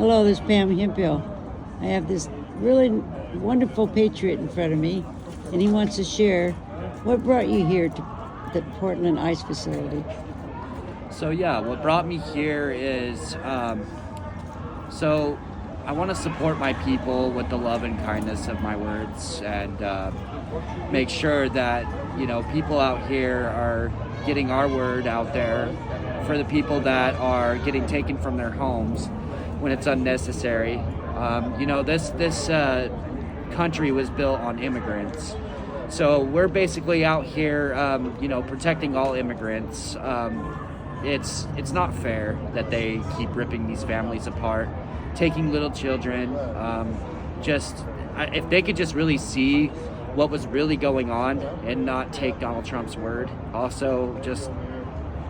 Hello, this is Pam Hemphill. I have this really wonderful patriot in front of me, and he wants to share what brought you here to the Portland Ice Facility. So yeah, what brought me here is, so I want to support my people with the love and kindness of my words, and make sure that people out here are getting our word out there for the people that are getting taken from their homes when it's unnecessary. This country was built on immigrants. So we're basically out here, protecting all immigrants. It's not fair that they keep ripping these families apart, taking little children. If they could just really see what was really going on and not take Donald Trump's word. Also, just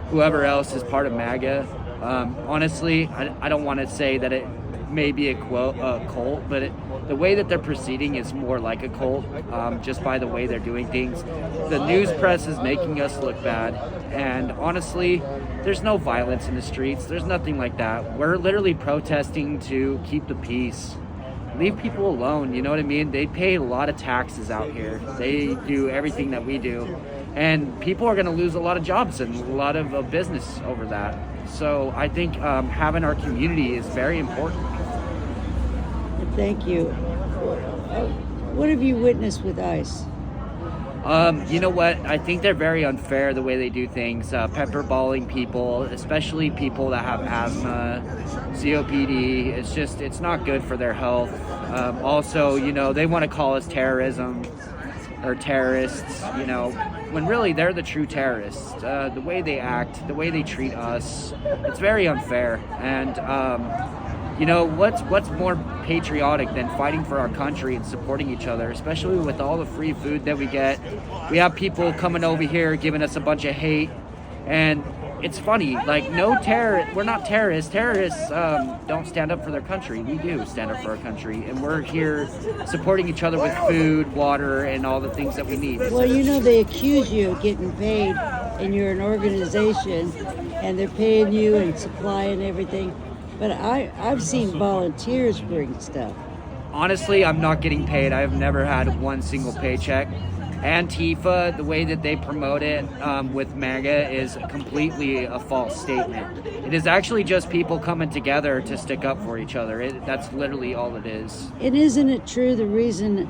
whoever else is part of MAGA. Honestly, I don't want to say that it may be a cult, but the way that they're proceeding is more like a cult, just by the way they're doing things. The news press is making us look bad, and honestly, there's no violence in the streets. There's nothing like that. We're literally protesting to keep the peace. Leave people alone, you know what I mean? They pay a lot of taxes out here. They do everything that we do. And people are going to lose a lot of jobs and a lot of business over that. So I think having our community is very important. Thank you. What have you witnessed with ICE? You know what? I think they're very unfair the way they do things. Pepperballing people, especially people that have asthma, COPD. It's not good for their health. Also, they want to call us terrorism or terrorists, when really they're the true terrorists. The way they act, the way they treat us, it's very unfair. And, what's more patriotic than fighting for our country and supporting each other, especially with all the free food that we get. We have people coming over here giving us a bunch of hate, and it's funny, we're not terrorists. Terrorists don't stand up for their country. We do stand up for our country, and we're here supporting each other with food, water, and all the things that we need. Well, they accuse you of getting paid, and you're an organization, and they're paying you and supply and everything. But I've seen volunteers bring stuff. Honestly, I'm not getting paid. I've never had one single paycheck. Antifa, the way that they promote it with MAGA is completely a false statement. It is actually just people coming together to stick up for each other. That's literally all it is. And isn't it true the reason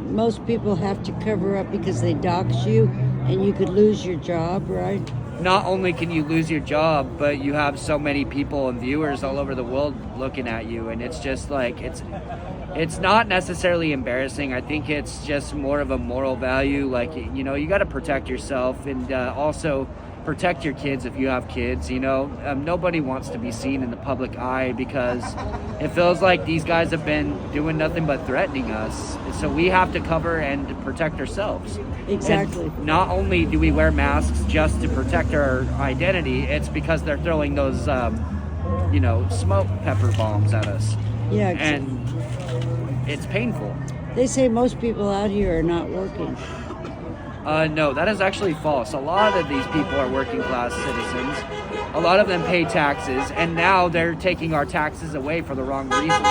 most people have to cover up because they dox you and you could lose your job, right? Not only can you lose your job, but you have so many people and viewers all over the world looking at you, and it's just like it's not necessarily embarrassing. I think it's just more of a moral value. You got to protect yourself, and also protect your kids if you have kids. Nobody wants to be seen in the public eye because it feels like these guys have been doing nothing but threatening us. So we have to cover and to protect ourselves. Exactly. And not only do we wear masks just to protect our identity, it's because they're throwing those, smoke pepper bombs at us. Yeah. And it's painful. They say most people out here are not working. No, that is actually false. A lot of these people are working class citizens. A lot of them pay taxes, and now they're taking our taxes away for the wrong reasons.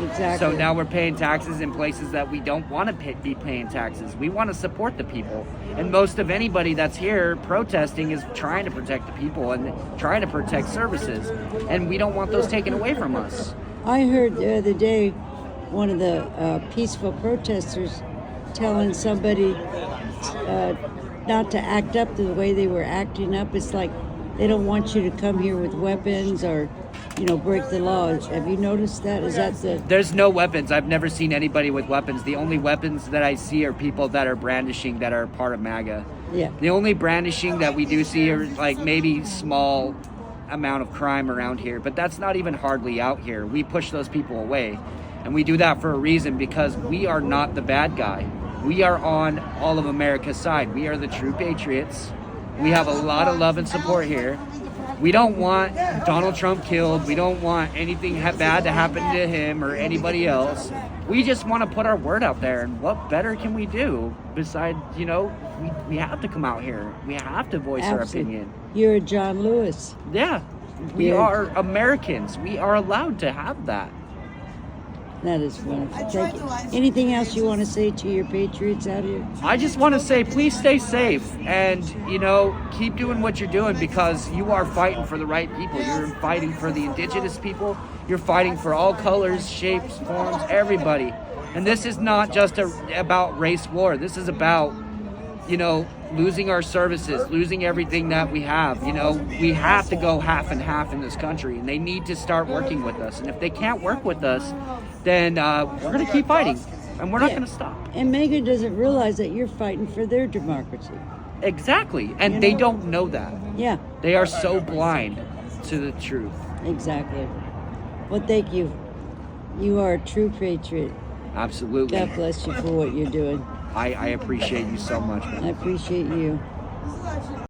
Exactly. So now we're paying taxes in places that we don't want to be paying taxes. We want to support the people. And most of anybody that's here protesting is trying to protect the people and trying to protect services. And we don't want those taken away from us. I heard the other day one of the peaceful protesters telling somebody not to act up the way they were acting up. It's like they don't want you to come here with weapons or, break the law. Have you noticed that? Is that the... There's no weapons. I've never seen anybody with weapons. The only weapons that I see are people that are brandishing that are part of MAGA. Yeah. The only brandishing that we do see are maybe small amount of crime around here, but that's not even hardly out here. We push those people away, and we do that for a reason because we are not the bad guy. We are on all of America's side. We are the true patriots. We have a lot of love and support here. We don't want Donald Trump killed. We don't want anything bad to happen to him or anybody else. We just want to put our word out there, and what better can we do besides, we have to come out here. We have to voice our opinion. You're a John Lewis. Yeah, We Yeah. are Americans. We are allowed to have that. That is wonderful. Thank you. Anything else you want to say to your patriots out here? I just want to say, please stay safe and, keep doing what you're doing, because you are fighting for the right people. You're fighting for the indigenous people. You're fighting for all colors, shapes, forms, everybody. And this is not just about race war. This is about, losing our services, losing everything that we have. We have to go half and half in this country, and they need to start working with us. And if they can't work with us, then we're going to keep fighting, and we're not going to stop. And MAGA doesn't realize that you're fighting for their democracy. Exactly. And they don't know that. Yeah, They are so blind to the truth. exactly. Well, thank you. You are a true patriot. Absolutely. God bless you for what you're doing. I appreciate you so much, man. I appreciate you.